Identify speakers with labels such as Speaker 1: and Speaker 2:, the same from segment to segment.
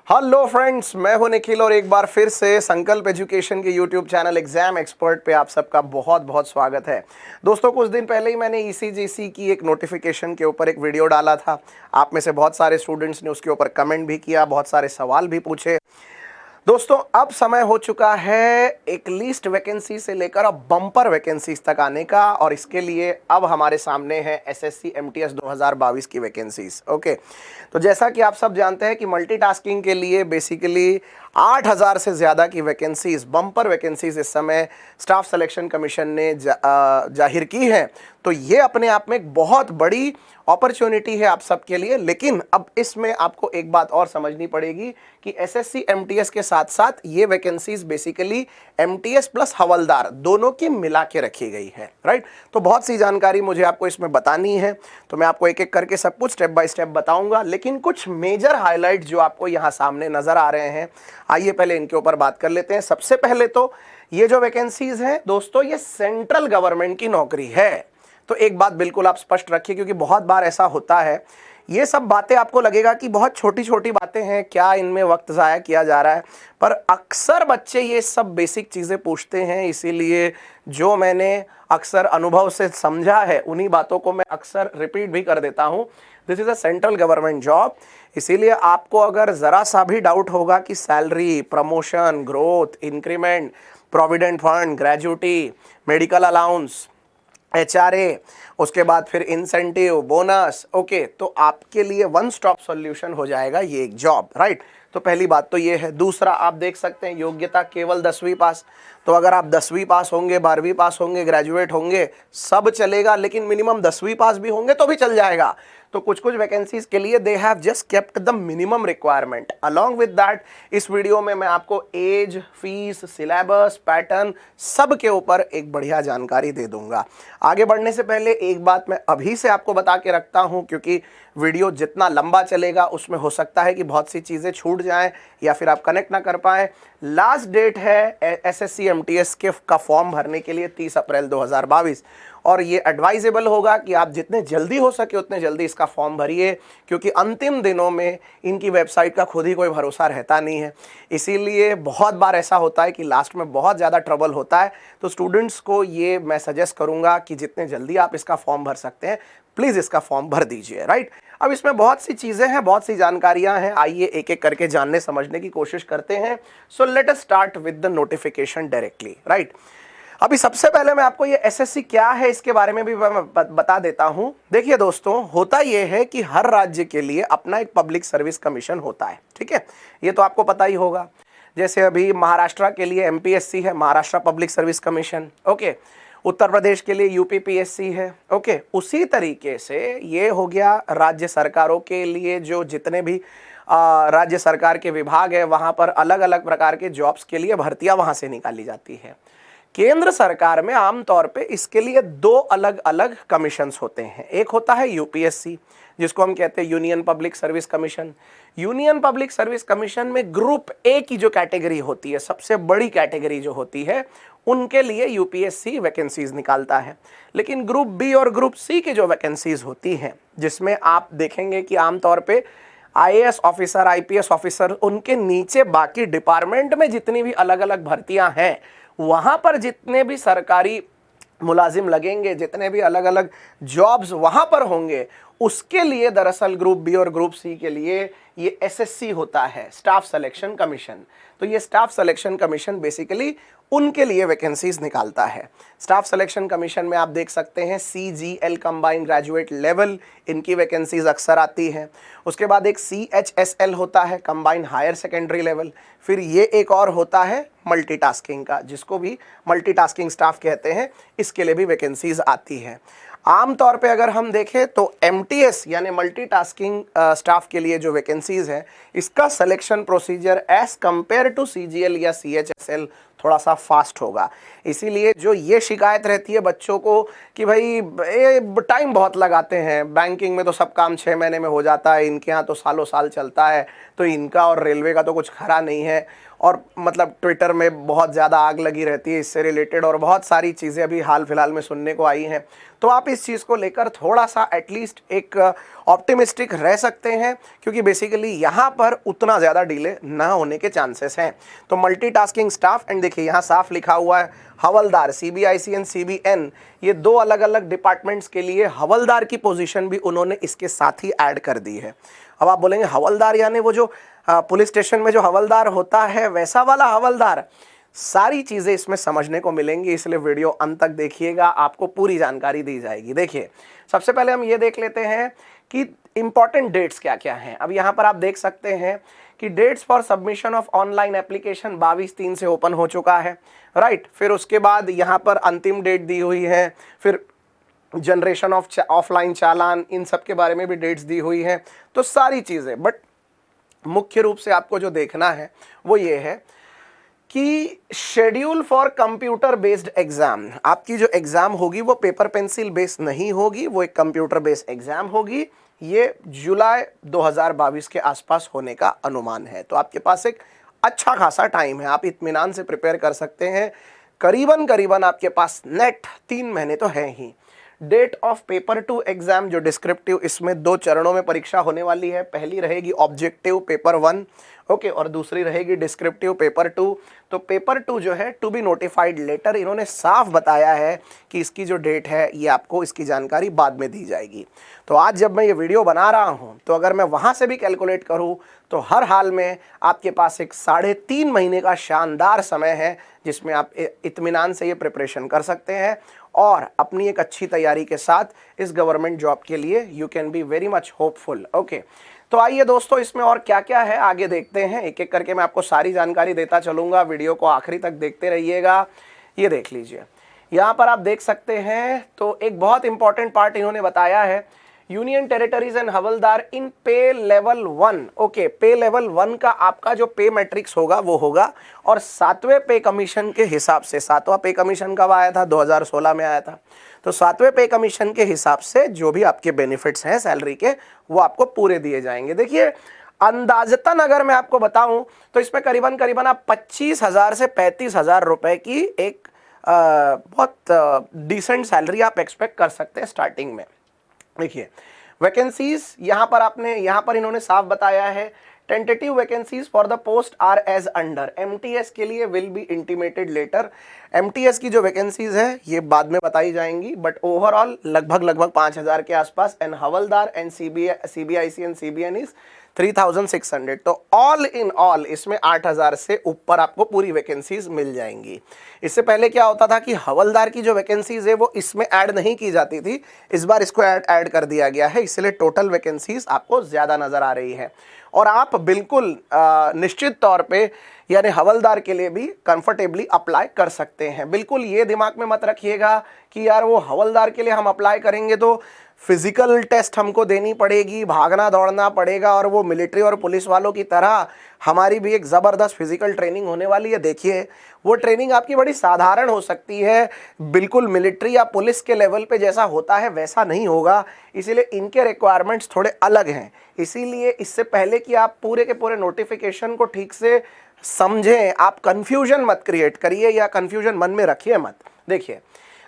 Speaker 1: Hello friends, मैं हूं निखिल और एक बार फिर से संकल्प एजुकेशन के यूट्यूब चैनल एग्जाम एक्सपर्ट पे आप सबका बहुत बहुत स्वागत है। दोस्तों, कुछ दिन पहले ही मैंने ईसीजीसी की एक नोटिफिकेशन के ऊपर एक वीडियो डाला था। आप में से बहुत सारे स्टूडेंट्स ने उसके ऊपर कमेंट भी किया, बहुत सारे सवाल भी पूछे। दोस्तों, अब समय हो चुका है एक लिस्ट वैकेंसी से लेकर अब बम्पर वैकेंसीज तक आने का, और इसके लिए अब हमारे सामने है एसएससी एमटीएस 2022 की वैकेंसीज। ओके, तो जैसा कि आप सब जानते हैं कि मल्टीटास्किंग के लिए बेसिकली 8000 से ज़्यादा की वैकेंसीज, बम्पर वैकेंसीज इस समय स्टाफ सिलेक्शन कमीशन ने जाहिर की है। तो ये अपने आप में एक बहुत बड़ी अपॉर्चुनिटी है आप सबके लिए। लेकिन अब इसमें आपको एक बात और समझनी पड़ेगी कि एसएससी एमटीएस के साथ साथ ये वैकेंसीज बेसिकली एमटीएस प्लस हवलदार दोनों की मिला के रखी गई है, राइट। तो बहुत सी जानकारी मुझे आपको इसमें बतानी है, तो मैं आपको एक एक करके सब कुछ स्टेप बाय स्टेप बताऊंगा। लेकिन कुछ मेजर हाईलाइट जो आपको यहाँ सामने नजर आ रहे हैं, आइए पहले इनके ऊपर बात कर लेते हैं। सबसे पहले तो ये जो वैकेंसीज हैं दोस्तों, ये सेंट्रल गवर्नमेंट की नौकरी है। तो एक बात बिल्कुल आप स्पष्ट रखिए, क्योंकि बहुत बार ऐसा होता है, ये सब बातें आपको लगेगा कि बहुत छोटी छोटी बातें हैं, क्या इनमें वक्त ज़ाया किया जा रहा है, पर अक्सर बच्चे ये सब बेसिक चीज़ें पूछते हैं। इसीलिए जो मैंने अक्सर अनुभव से समझा है उन्हीं बातों को मैं अक्सर रिपीट भी कर देता हूँ। This is a central government job. इसीलिए आपको अगर ज़रा सा भी डाउट होगा कि salary, promotion, growth, increment, provident fund, gratuity, medical allowance, HRA, उसके बाद फिर इंसेंटिव, बोनस, ओके, तो आपके लिए वन स्टॉप सॉल्यूशन हो जाएगा ये एक जॉब, राइट। तो पहली बात तो ये है। दूसरा, आप देख सकते हैं योग्यता केवल 10वीं पास। तो अगर आप 10वीं पास होंगे, 12वीं पास होंगे, ग्रेजुएट होंगे, सब चलेगा, लेकिन मिनिमम 10वीं पास भी होंगे तो भी चल जाएगा। तो कुछ कुछ वैकेंसीज के लिए they have just kept the minimum requirement. Along with that, इस वीडियो में मैं आपको एज, फीस, सिलेबस, पैटर्न सब के ऊपर एक बढ़िया जानकारी दे दूंगा। आगे बढ़ने से पहले एक बात मैं अभी से आपको बता के रखता हूं, क्योंकि वीडियो जितना लंबा चलेगा उसमें हो सकता है कि बहुत सी चीज़ें छूट जाएं या फिर आप कनेक्ट ना कर पाएं। लास्ट डेट है एसएससी एमटीएस के का फॉर्म भरने के लिए 30 अप्रैल 2022, और ये एडवाइजेबल होगा कि आप जितने जल्दी हो सके उतने जल्दी इसका फॉर्म भरिए, क्योंकि अंतिम दिनों में इनकी वेबसाइट का खुद ही कोई भरोसा रहता नहीं है। इसीलिए बहुत बार ऐसा होता है कि लास्ट में बहुत ज़्यादा ट्रबल होता है। तो स्टूडेंट्स को ये मैं सजेस्ट करूँगा कि जितने जल्दी आप इसका फॉर्म भर सकते हैं प्लीज़ इसका फॉर्म भर दीजिए, राइट। अब इसमें बहुत सी चीज़ें हैं, बहुत सी जानकारियां हैं, आइए एक एक करके जानने समझने की कोशिश करते हैं। So let us start with the notification directly, right. अभी सबसे पहले मैं आपको ये एसएससी क्या है इसके बारे में भी मैं बता देता हूं। देखिए दोस्तों, होता यह है कि हर राज्य के लिए अपना एक पब्लिक सर्विस कमीशन होता है, ठीक है, ये तो आपको पता ही होगा। जैसे अभी महाराष्ट्र के लिए एमपीएससी है, Maharashtra public service commission, okay. Uttar Pradesh के लिए यूपीपीएससी है, ओके। उसी तरीके से ये हो गया राज्य सरकारों के लिए, जो जितने भी राज्य सरकार के विभाग है वहाँ पर अलग अलग प्रकार के जॉब्स के लिए भर्तियाँ वहाँ से निकाली जाती है। केंद्र सरकार में आमतौर पे इसके लिए दो अलग अलग कमीशंस होते हैं। एक होता है यूपीएससी, जिसको हम कहते हैं union public service commission. Union public service commission में ग्रुप ए की जो कैटेगरी होती है, सबसे बड़ी कैटेगरी जो होती है, उनके लिए यूपीएससी वैकेंसीज निकालता है। लेकिन ग्रुप बी और ग्रुप सी की जो वैकेंसीज होती हैं, जिसमें आप देखेंगे कि आमतौर पे आईएएस ऑफिसर, आईपीएस ऑफिसर, उनके नीचे बाकी डिपार्टमेंट में जितनी भी अलग अलग भर्तियां हैं, वहां पर जितने भी सरकारी मुलाजिम लगेंगे, जितने भी अलग अलग जॉब्स वहां पर होंगे, उसके लिए दरअसल ग्रुप बी और ग्रुप सी के लिए ये एसएससी होता है, स्टाफ सिलेक्शन कमीशन। तो ये स्टाफ सिलेक्शन कमीशन बेसिकली उनके लिए वैकेंसीज निकालता है। स्टाफ सिलेक्शन कमीशन में आप देख सकते हैं सीजीएल कंबाइंड ग्रेजुएट लेवल, इनकी वैकेंसीज अक्सर आती हैं। उसके बाद एक सीएचएसएल होता है, कंबाइंड हायर सेकेंडरी लेवल। फिर ये एक और होता है मल्टीटास्किंग का, जिसको भी मल्टीटास्किंग स्टाफ कहते हैं, इसके लिए भी वैकेंसीज आती है। आमतौर पे अगर हम देखें तो एमटीएस यानी मल्टीटास्किंग स्टाफ के लिए जो वैकेंसीज है, इसका selection procedure as compared to CGL या सीएचएसएल थोड़ा सा फास्ट होगा। इसीलिए जो ये शिकायत रहती है बच्चों को कि भाई ये टाइम बहुत लगाते हैं, बैंकिंग में तो सब काम 6 महीने में हो जाता है, इनके यहाँ तो सालों साल चलता है, तो इनका और रेलवे का तो कुछ खरा नहीं है। और मतलब ट्विटर में बहुत ज़्यादा आग लगी रहती है इससे रिलेटेड, और बहुत सारी चीज़ें अभी हाल फिलहाल में सुनने को आई हैं। तो आप इस चीज़ को लेकर थोड़ा सा एटलीस्ट एक ऑप्टिमिस्टिक रह सकते हैं, क्योंकि बेसिकली यहाँ पर उतना ज़्यादा डिले ना होने के चांसेस हैं। तो मल्टीटास्किंग स्टाफ, एंड देखिए यहाँ साफ लिखा हुआ है हवलदार, CBIC CBN, ये दो अलग अलग डिपार्टमेंट्स के लिए हवलदार की पोजीशन भी उन्होंने इसके साथ ही ऐड कर दी है। अब आप बोलेंगे हवलदार यानी वो जो पुलिस स्टेशन में जो हवलदार होता है वैसा वाला हवलदार? सारी चीज़ें इसमें समझने को मिलेंगी, इसलिए वीडियो अंत तक देखिएगा, आपको पूरी जानकारी दी जाएगी। देखिए सबसे पहले हम ये देख लेते हैं कि इंपॉर्टेंट डेट्स क्या क्या हैं। अब यहाँ पर आप देख सकते हैं कि dates for submission of online application 22/3 से ओपन हो चुका है, राइट। फिर उसके बाद यहाँ पर अंतिम डेट दी हुई है, फिर जनरेशन ऑफ ऑफलाइन चालान, इन सब के बारे में भी डेट्स दी हुई हैं। तो सारी चीज़ें, बट मुख्य रूप से आपको जो देखना है वो ये है कि schedule for computer based exam, आपकी जो एग्जाम होगी वो पेपर पेंसिल बेस्ड नहीं होगी, वो एक कंप्यूटर बेस्ड एग्जाम होगी। ये जुलाई 2022 के आसपास होने का अनुमान है। तो आपके पास एक अच्छा खासा टाइम है, आप इत्मीनान से प्रिपेयर कर सकते हैं। करीबन करीबन आपके पास नेट 3 महीने तो है ही। डेट ऑफ पेपर 2 एग्जाम जो डिस्क्रिप्टिव, इसमें 2 चरणों में परीक्षा होने वाली है। पहली रहेगी ऑब्जेक्टिव पेपर 1, ओके, और दूसरी रहेगी डिस्क्रिप्टिव पेपर 2। तो पेपर 2 जो है टू बी नोटिफाइड लेटर, इन्होंने साफ बताया है कि इसकी जो डेट है ये आपको इसकी जानकारी बाद में दी जाएगी। तो आज जब मैं ये वीडियो बना रहा हूँ तो अगर मैं वहाँ से भी कैलकुलेट करूँ तो हर हाल में आपके पास एक 3.5 महीने का शानदार समय है जिसमें आप इत्मीनान से ये प्रिपरेशन कर सकते हैं और अपनी एक अच्छी तैयारी के साथ इस गवर्नमेंट जॉब के लिए you can be very much hopeful. Okay, तो आइए दोस्तों इसमें और क्या क्या है आगे देखते हैं। एक एक करके मैं आपको सारी जानकारी देता चलूँगा, वीडियो को आखिरी तक देखते रहिएगा। ये देख लीजिए, यहाँ पर आप देख सकते हैं। तो एक बहुत इंपॉर्टेंट पार्ट इन्होंने बताया है, यूनियन टेरिटरीज एंड हवलदार इन पे लेवल 1। ओके, पे लेवल 1 का आपका जो पे मैट्रिक्स होगा वो होगा, और 7वें पे कमीशन के हिसाब से, 7वां पे कमीशन कब आया था? 2016 में आया था। तो 7वें पे कमीशन के हिसाब से जो भी आपके बेनिफिट्स हैं सैलरी के, वो आपको पूरे दिए जाएंगे। देखिए अंदाजतन अगर मैं आपको बताऊं तो इसमें करीबन करीबन आप 25,000 से 35,000 रुपए की एक बहुत डिसेंट सैलरी आप एक्सपेक्ट कर सकते हैं स्टार्टिंग में। देखिए वैकेंसीज यहाँ पर इन्होंने साफ बताया है, tentative vacancies for the post are as under. MTS के लिए will be intimated later. MTS की जो वैकेंसीज है ये बाद में बताई जाएंगी, बट ओवरऑल लगभग 5,000 के आसपास। And havildar and CBIC and CBN is 3,600। तो ऑल इन ऑल इसमें 8,000 से ऊपर आपको पूरी वैकेंसीज मिल जाएंगी। इससे पहले क्या होता था कि हवलदार की जो वैकेंसीज है वो इसमें ऐड नहीं की जाती थी, इस बार इसको ऐड कर दिया गया है, इसलिए टोटल वैकेंसीज आपको ज़्यादा नज़र आ रही है। और आप बिल्कुल निश्चित तौर पे यानी हवलदार के लिए भी कंफर्टेबली अप्लाई कर सकते हैं। बिल्कुल ये दिमाग में मत रखिएगा कि यार वो हवलदार के लिए हम अप्लाई करेंगे तो फिजिकल टेस्ट हमको देनी पड़ेगी, भागना दौड़ना पड़ेगा, और वो मिलिट्री और पुलिस वालों की तरह हमारी भी एक ज़बरदस्त फिजिकल ट्रेनिंग होने वाली है। देखिए वो ट्रेनिंग आपकी बड़ी साधारण हो सकती है, बिल्कुल मिलिट्री या पुलिस के लेवल पे जैसा होता है वैसा नहीं होगा, इसीलिए इनके रिक्वायरमेंट्स थोड़े अलग हैं। इसीलिए इससे पहले कि आप पूरे के पूरे नोटिफिकेशन को ठीक से समझें, आप कन्फ्यूजन मत क्रिएट करिए या कन्फ्यूजन मन में रखिए मत। देखिए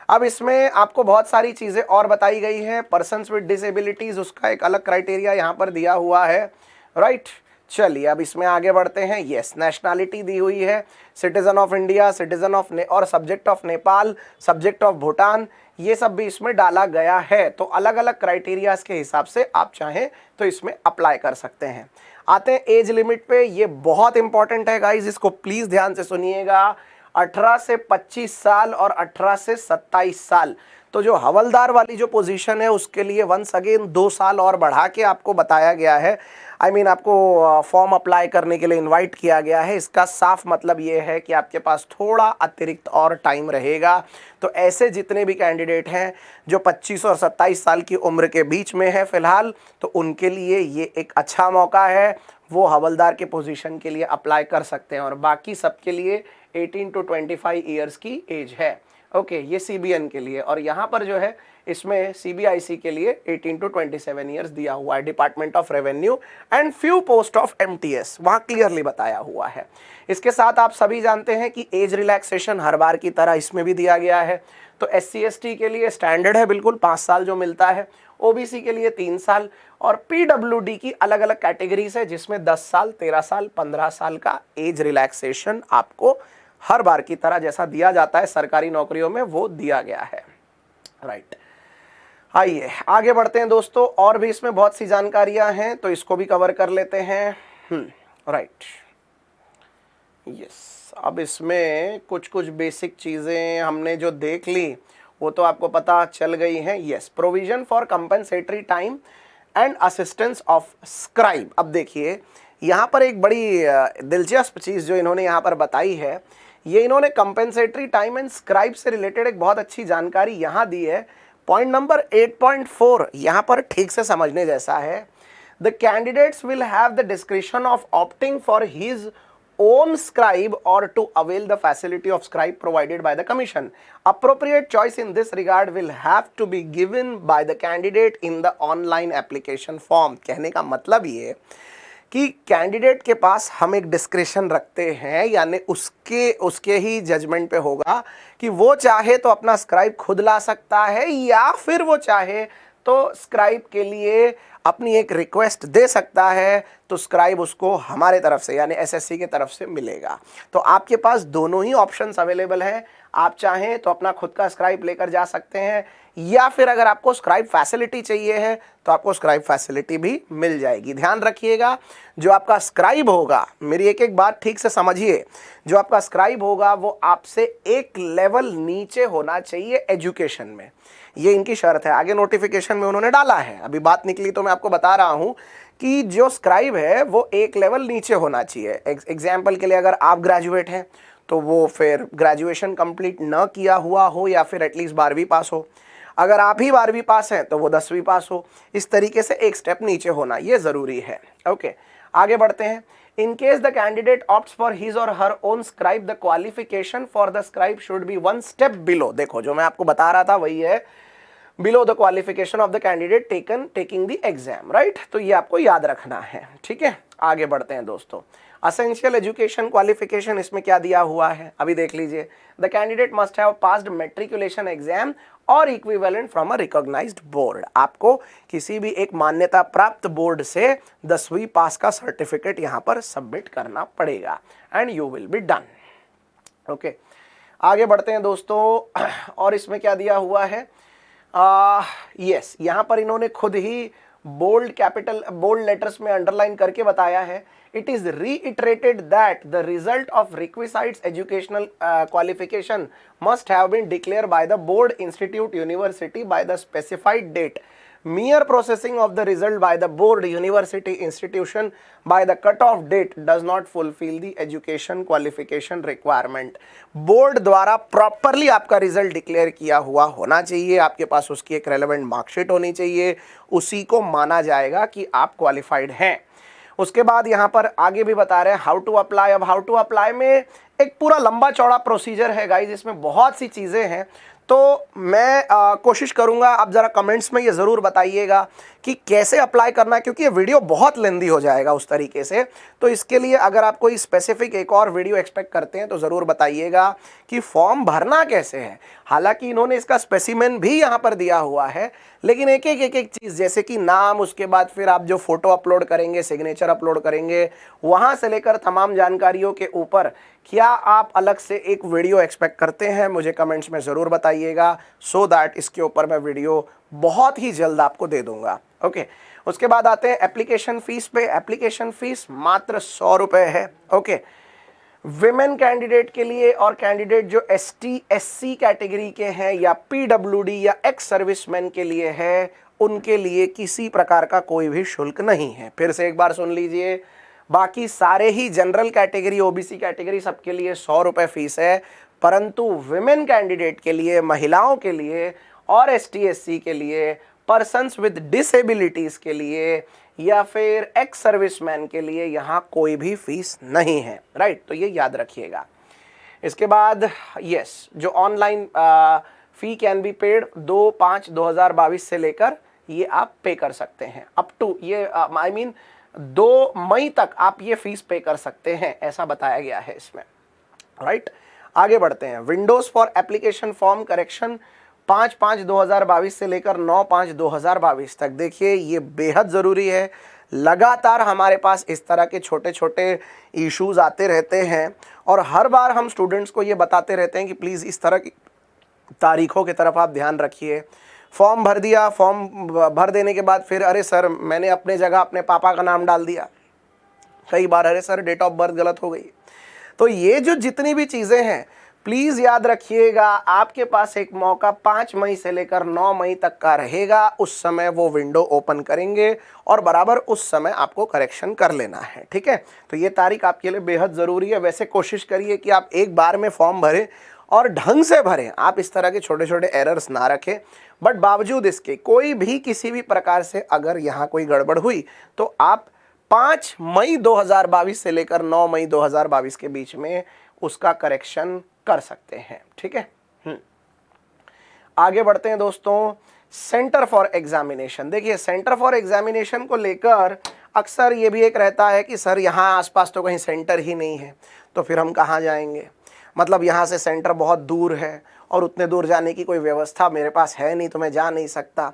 Speaker 1: अब इसमें आपको बहुत सारी चीज़ें और बताई गई हैं। पर्सन्स विद डिसेबिलिटीज़, उसका एक अलग क्राइटेरिया यहाँ पर दिया हुआ है, राइट। चलिए अब इसमें आगे बढ़ते हैं। यस, नेशनैलिटी दी हुई है, citizen of India, citizen of और subject of Nepal, subject of Bhutan, ये सब भी इसमें डाला गया है। तो अलग अलग क्राइटेरियाज के हिसाब से आप चाहें तो इसमें अप्लाई कर सकते हैं। आते हैं एज लिमिट पे, ये बहुत इंपॉर्टेंट है गाइज, इसको प्लीज़ ध्यान से सुनिएगा। 18 से 25 साल और 18 से 27 साल। तो जो हवलदार वाली जो पोजीशन है उसके लिए वंस अगेन 2 साल और बढ़ा के आपको बताया गया है। आपको फॉर्म अप्लाई करने के लिए इनवाइट किया गया है। इसका साफ मतलब ये है कि आपके पास थोड़ा अतिरिक्त और टाइम रहेगा। तो ऐसे जितने भी कैंडिडेट हैं जो 25 और 27 साल की उम्र के बीच में है फ़िलहाल, तो उनके लिए ये एक अच्छा मौका है, वो हवलदार के पोजीशन के लिए अप्लाई कर सकते हैं। और बाकी सबके लिए 18 to 25 ईयर्स की एज है। ओके, ये CBN के लिए। और यहाँ पर जो है इसमें सीबीआईसी के लिए 18 to 27 ईयर्स दिया हुआ है। Department of revenue and few post of MTS वहां क्लियरली बताया हुआ है। इसके साथ आप सभी जानते हैं कि एज रिलैक्सेशन हर बार की तरह इसमें भी दिया गया है। तो SC ST के लिए स्टैंडर्ड है बिल्कुल 5 साल जो मिलता है, OBC के लिए 3 साल, और PWD की अलग अलग कैटेगरीज है जिसमें 10 साल, 13 साल, 15 साल का एज रिलैक्सेशन आपको हर बार की तरह जैसा दिया जाता है सरकारी नौकरियों में वो दिया गया है। राइट, आइए आगे बढ़ते हैं दोस्तों, और भी इसमें बहुत सी जानकारियां हैं तो इसको भी कवर कर लेते हैं। राइट, यस, अब इसमें कुछ कुछ बेसिक चीजें हमने जो देख ली वो तो आपको पता चल गई हैं। Yes, provision for compensatory time and assistance of scribe. अब देखिए यहाँ पर एक बड़ी दिलचस्प चीज जो इन्होंने यहाँ पर बताई है, ये इन्होंने कंपनसेटरी टाइम एंड स्क्राइब से रिलेटेड एक बहुत अच्छी जानकारी यहाँ दी है। पॉइंट नंबर 8.4 यहाँ पर ठीक से समझने जैसा है। The candidates will have the discretion of opting for his own scribe or to avail the facility of scribe provided by the commission. Appropriate choice in this regard will have to be given by the candidate in the online application form. कहने का मतलब ये कि candidate के पास हम एक discretion रखते हैं, यानी उसके ही जजमेंट पे होगा कि वो चाहे तो अपना स्क्राइब खुद ला सकता है या फिर वो चाहे तो स्क्राइब के लिए अपनी एक रिक्वेस्ट दे सकता है, तो स्क्राइब उसको हमारे तरफ से यानी SSC के तरफ से मिलेगा। तो आपके पास दोनों ही ऑप्शंस अवेलेबल हैं। आप चाहें तो अपना खुद का स्क्राइब लेकर जा सकते हैं, या फिर अगर आपको स्क्राइब फैसिलिटी चाहिए है तो आपको स्क्राइब फैसिलिटी भी मिल जाएगी। ध्यान रखिएगा, जो आपका स्क्राइब होगा, मेरी एक एक बात ठीक से समझिए, जो आपका स्क्राइब होगा वो आपसे एक लेवल नीचे होना चाहिए एजुकेशन में। ये इनकी शर्त है, आगे नोटिफिकेशन में उन्होंने डाला है, अभी बात निकली तो मैं आपको बता रहा हूं कि जो स्क्राइब है वो एक लेवल नीचे होना चाहिए। एग्जाम्पल के लिए अगर आप ग्रेजुएट हैं तो वो फिर ग्रेजुएशन कंप्लीट न किया हुआ हो या फिर एटलीस्ट 12वीं पास हो। अगर आप ही 12वीं पास हैं तो वो 10वीं पास हो। इस तरीके से एक स्टेप नीचे होना ये ज़रूरी है। ओके, आगे बढ़ते हैं। In case the candidate opts for his or her own scribe, the qualification for the scribe should be one step below. देखो जो मैं आपको बता रहा था वही है, below the qualification of the candidate taking the exam, right? तो ये आपको याद रखना है, ठीक है। आगे बढ़ते हैं दोस्तों। असेंशियल एजुकेशन क्वालिफिकेशन इसमें क्या दिया हुआ है अभी देख लीजिए। The candidate must have passed matriculation exam और equivalent from a recognised board. आपको किसी भी एक मान्यता प्राप्त बोर्ड से 10वीं पास का सर्टिफिकेट यहां पर सबमिट करना पड़ेगा and you will be done. Okay, आगे बढ़ते हैं दोस्तों। और इसमें क्या दिया हुआ है, यस, यहां पर इन्होंने खुद ही बोल्ड लेटर्स में अंडरलाइन करके बताया है। It is reiterated that the result of requisite educational qualification must have been declared by the board, institute, university by the specified date. Mere processing of the result by the board, university, institution by the cut-off date does not fulfill the education qualification requirement. Board द्वारा properly आपका result declare किया हुआ होना चाहिए, आपके पास उसकी एक relevant marksheet होनी चाहिए, उसी को माना जाएगा कि आप क्वालिफाइड हैं। उसके बाद यहाँ पर आगे भी बता रहे हैं हाउ टू अप्लाई। अब हाउ टू अप्लाई में एक पूरा लंबा चौड़ा प्रोसीजर है गाइज, इसमें बहुत सी चीज़ें हैं। तो मैं कोशिश करूंगा, आप ज़रा कमेंट्स में ये ज़रूर बताइएगा कि कैसे अप्लाई करना है, क्योंकि ये वीडियो बहुत लेंदी हो जाएगा उस तरीके से। तो इसके लिए अगर आप कोई स्पेसिफिक एक और वीडियो एक्सपेक्ट करते हैं तो ज़रूर बताइएगा कि फॉर्म भरना कैसे है। हालांकि इन्होंने इसका स्पेसिमेन भी यहाँ पर दिया हुआ है, लेकिन एक एक चीज़ जैसे कि नाम, उसके बाद फिर आप जो फोटो अपलोड करेंगे, सिग्नेचर अपलोड करेंगे, वहाँ से लेकर तमाम जानकारियों के ऊपर क्या आप अलग से एक वीडियो एक्सपेक्ट करते हैं, मुझे कमेंट्स में ज़रूर बताइएगा, सो दैट इसके ऊपर मैं वीडियो बहुत ही जल्द आपको दे दूंगा। ओके, उसके बाद आते हैं एप्लीकेशन फ़ीस पे। एप्लीकेशन फ़ीस मात्र 100 रुपये है। ओके, विमेन कैंडिडेट के लिए और कैंडिडेट जो ST SC कैटेगरी के हैं या PWD या एक्स सर्विसमैन के लिए है, उनके लिए किसी प्रकार का कोई भी शुल्क नहीं है। फिर से एक बार सुन लीजिए, बाकी सारे ही जनरल कैटेगरी, OBC कैटेगरी सबके लिए 100 रुपये फीस है, परंतु विमेन कैंडिडेट के लिए, महिलाओं के लिए और ST SC के लिए, पर्सन्स विद डिसेबिलिटीज़ के लिए या फिर एक्स सर्विसमैन के लिए यहाँ कोई भी फीस नहीं है। राइट, तो ये याद रखिएगा। इसके बाद यस, जो online fee can be paid 2/5/2022 से लेकर ये आप पे कर सकते हैं। अप टू ये आई मीन 2 मई तक आप ये फीस पे कर सकते हैं, ऐसा बताया गया है इसमें, राइट। आगे बढ़ते हैं। Windows for application form correction 5/5/2022 से लेकर 9/5/2022 तक। देखिए ये बेहद ज़रूरी है। लगातार हमारे पास इस तरह के छोटे छोटे इश्यूज आते रहते हैं और हर बार हम स्टूडेंट्स को ये बताते रहते हैं कि प्लीज़ इस तरह की तारीखों की तरफ आप ध्यान रखिए। फॉर्म भर दिया, फॉर्म भर देने के बाद फिर अरे सर मैंने अपने जगह अपने पापा का नाम डाल दिया, कई बार अरे सर डेट ऑफ बर्थ गलत हो गई। तो ये जो जितनी भी चीज़ें हैं प्लीज़ याद रखिएगा, आपके पास एक मौका 5 मई से लेकर 9 मई तक का रहेगा। उस समय वो विंडो ओपन करेंगे और बराबर उस समय आपको करेक्शन कर लेना है, ठीक है। तो ये तारीख आपके लिए बेहद ज़रूरी है। वैसे कोशिश करिए कि आप एक बार में फॉर्म भरें और ढंग से भरें, आप इस तरह के छोटे छोटे एरर्स ना रखें। बट बावजूद इसके कोई भी किसी भी प्रकार से अगर यहाँ कोई गड़बड़ हुई तो आप 5 मई 2022 से लेकर 9 मई 2022 के बीच में उसका करेक्शन कर सकते हैं, ठीक है। आगे बढ़ते हैं दोस्तों। Centre for examination. देखिए सेंटर फॉर एग्जामिनेशन को लेकर अक्सर ये भी एक रहता है कि सर यहाँ आसपास तो कहीं सेंटर ही नहीं है, तो फिर हम कहाँ जाएंगे, मतलब यहाँ से सेंटर बहुत दूर है और उतने दूर जाने की कोई व्यवस्था मेरे पास है नहीं, तो मैं जा नहीं सकता।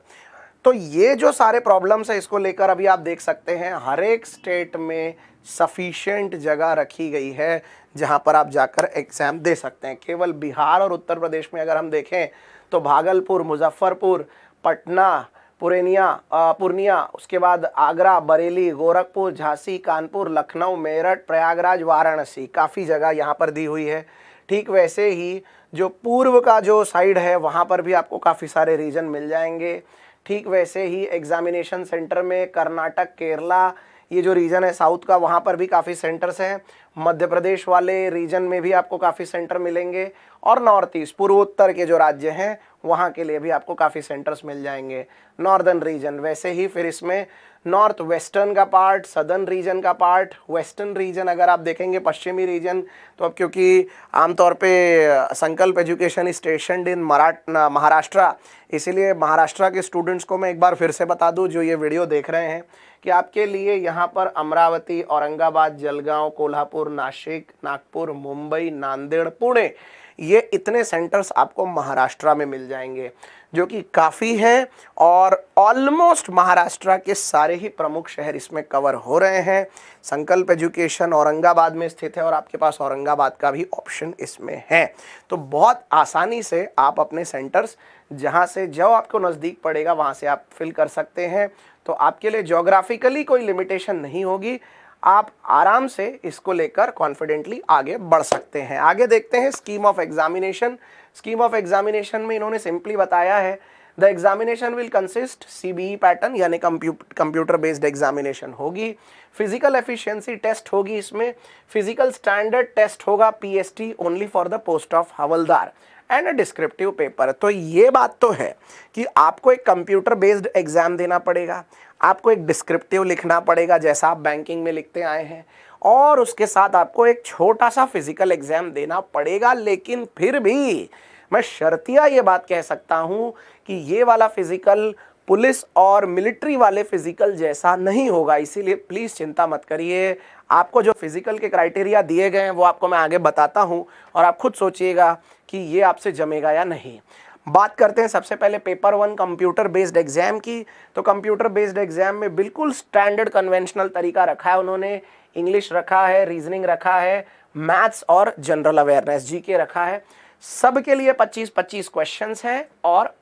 Speaker 1: तो ये जो सारे प्रॉब्लम्स है इसको लेकर अभी आप देख सकते हैं हर एक स्टेट में सफिशिएंट जगह रखी गई है जहां पर आप जाकर एग्ज़ाम दे सकते हैं। केवल बिहार और उत्तर प्रदेश में अगर हम देखें तो भागलपुर, मुजफ्फरपुर, पटना, पूर्णिया, उसके बाद आगरा, बरेली, गोरखपुर, झांसी, कानपुर, लखनऊ, मेरठ, प्रयागराज, वाराणसी, काफ़ी जगह यहाँ पर दी हुई है। ठीक वैसे ही जो पूर्व का जो साइड है वहाँ पर भी आपको काफ़ी सारे रीजन मिल जाएंगे। ठीक वैसे ही एग्जामिनेशन सेंटर में कर्नाटक, केरला, ये जो रीजन है साउथ का, वहाँ पर भी काफ़ी सेंटर्स हैं। मध्य प्रदेश वाले रीजन में भी आपको काफ़ी सेंटर मिलेंगे और नॉर्थ ईस्ट, पूर्वोत्तर के जो राज्य हैं वहाँ के लिए भी आपको काफ़ी सेंटर्स मिल जाएंगे। नॉर्दर्न रीजन, वैसे ही फिर इसमें नॉर्थ वेस्टर्न का पार्ट, सदर्न रीजन का पार्ट, वेस्टर्न रीजन अगर आप देखेंगे पश्चिमी रीजन, तो अब क्योंकि आमतौर पे संकल्प एजुकेशन स्टेशनड इन महाराष्ट्र, इसीलिए महाराष्ट्र के स्टूडेंट्स को मैं एक बार फिर से बता दूं जो ये वीडियो देख रहे हैं कि आपके लिए यहाँ पर अमरावती, औरंगाबाद, जलगांव, कोल्हापुर, नासिक, नागपुर, मुंबई, नांदेड़, पुणे, ये इतने सेंटर्स आपको महाराष्ट्र में मिल जाएंगे जो कि काफ़ी है और ऑलमोस्ट महाराष्ट्र के सारे ही प्रमुख शहर इसमें कवर हो रहे हैं। संकल्प एजुकेशन औरंगाबाद में स्थित है और आपके पास औरंगाबाद का भी ऑप्शन इसमें है। तो बहुत आसानी से आप अपने सेंटर्स जहां से जो आपको नज़दीक पड़ेगा वहां से आप फिल कर सकते हैं। तो आपके लिए ज्योग्राफिकली कोई लिमिटेशन नहीं होगी, आप आराम से इसको लेकर कॉन्फिडेंटली आगे बढ़ सकते हैं। आगे देखते हैं scheme of examination. Scheme of examination में इन्होंने सिंपली बताया है the examination will consist CBE pattern यानी कंप्यूटर बेस्ड एग्जामिनेशन होगी। फिजिकल एफिशिएंसी टेस्ट होगी, इसमें फिजिकल स्टैंडर्ड टेस्ट होगा, PST only for the post of havildar and a descriptive paper. तो ये बात तो है कि आपको एक कंप्यूटर बेस्ड एग्जाम देना पड़ेगा, आपको एक डिस्क्रिप्टिव लिखना पड़ेगा जैसा आप बैंकिंग में लिखते आए हैं, और उसके साथ आपको एक छोटा सा फिजिकल एग्जाम देना पड़ेगा। लेकिन फिर भी मैं शर्तिया ये बात कह सकता हूँ कि ये वाला फिजिकल पुलिस और मिलिट्री वाले फिजिकल जैसा नहीं होगा, इसीलिए प्लीज़ चिंता मत करिए। आपको जो फिजिकल के क्राइटेरिया दिए गए हैं वो आपको मैं आगे बताता हूँ और आप खुद सोचिएगा कि ये आपसे जमेगा या नहीं। बात करते हैं सबसे पहले पेपर 1 कंप्यूटर बेस्ड एग्जाम की। तो कंप्यूटर बेस्ड एग्जाम में बिल्कुल स्टैंडर्ड कन्वेंशनल तरीका रखा है उन्होंने। इंग्लिश रखा है, रीजनिंग रखा है, मैथ्स और जनरल अवेयरनेस जीके रखा है। सबके लिए 25-25 क्वेश्चंस हैं और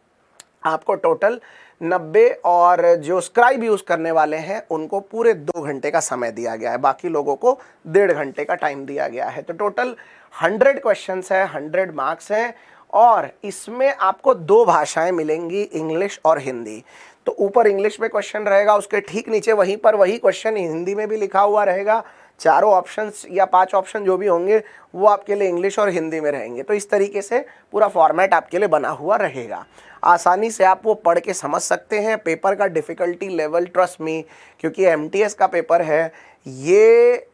Speaker 1: आपको टोटल 90 और जो स्क्राइब यूज़ करने वाले हैं उनको पूरे 2 घंटे का समय दिया गया है, बाकी लोगों को 1.5 घंटे का टाइम दिया गया है। तो टोटल 100 क्वेश्चंस है, 100 मार्क्स हैं और इसमें आपको 2 भाषाएं मिलेंगी, इंग्लिश और हिंदी। तो ऊपर इंग्लिश में क्वेश्चन रहेगा, उसके ठीक नीचे वहीं पर वही क्वेश्चन हिंदी में भी लिखा हुआ रहेगा। 4 ऑप्शंस या 5 ऑप्शन जो भी होंगे वो आपके लिए इंग्लिश और हिंदी में रहेंगे। तो इस तरीके से पूरा फॉर्मेट आपके लिए बना हुआ रहेगा, आसानी से आप वो पढ़ के समझ सकते हैं। पेपर का डिफ़िकल्टी लेवल ट्रस्ट मी, क्योंकि एमटीएस का पेपर है, ये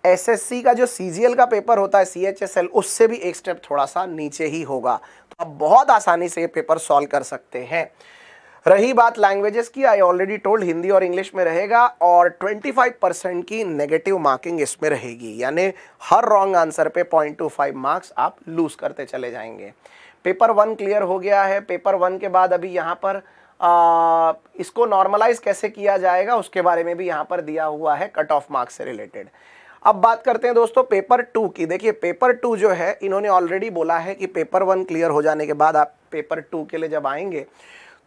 Speaker 1: एसएससी का जो सीजीएल का पेपर होता है सीएचएसएल, उससे भी एक स्टेप थोड़ा सा नीचे ही होगा। तो आप बहुत आसानी से ये पेपर सॉल्व कर सकते हैं। रही बात लैंग्वेजेस की, आई ऑलरेडी टोल्ड हिंदी और इंग्लिश में रहेगा और 25% की नेगेटिव मार्किंग इसमें रहेगी, यानी हर रॉन्ग आंसर पे 0.25 मार्क्स आप लूज करते चले जाएंगे। पेपर 1 क्लियर हो गया है। पेपर 1 के बाद अभी यहाँ पर इसको नॉर्मलाइज कैसे किया जाएगा उसके बारे में भी यहाँ पर दिया हुआ है कट ऑफ मार्क्स से रिलेटेड। अब बात करते हैं दोस्तों पेपर 2 की। देखिए पेपर 2 जो है इन्होंने ऑलरेडी बोला है कि पेपर 1 क्लियर हो जाने के बाद आप पेपर 2 के लिए जब आएंगे